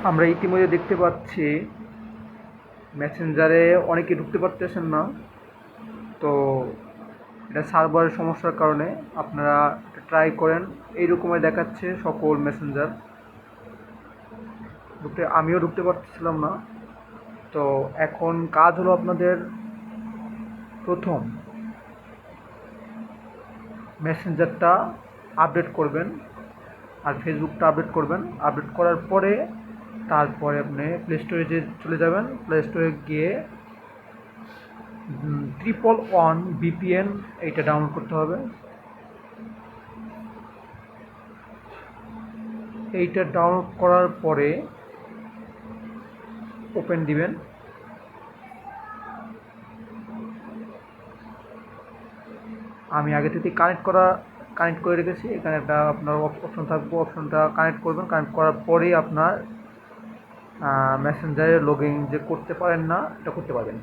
আমরা ইতিমধ্যে দেখতে পাচ্ছি মেসেঞ্জারে অনেকে ঢুকতে পারতেছেন না। তো এটা সার্ভারের সমস্যার কারণে আপনারা ট্রাই করেন। এইরকমই দেখাচ্ছে সকল মেসেঞ্জার আমিও ঢুকতে পারতেছিলাম না। তো এখন কাজ হলো আপনাদের প্রথম মেসেঞ্জারটা আপডেট করবেন আর ফেসবুকটা আপডেট করবেন। আপডেট করার পরে তারপরে আপনি প্লে স্টোরে চলে যাবেন। প্লে স্টোরে গিয়ে 111 VPN এইটা ডাউনলোড করতে হবে। এইটা ডাউনলোড করার পরে ওপেন দিবেন। আমি আগে থেকে কানেক্ট করে রেখেছি। এখানে একটা আপনার অপশন থাকবে, অপশনটা কানেক্ট করবেন। কানেক্ট করার পরেই আপনার মেসেঞ্জারে লগ ইন যে করতে পারেন না, এটা করতে পারবেন।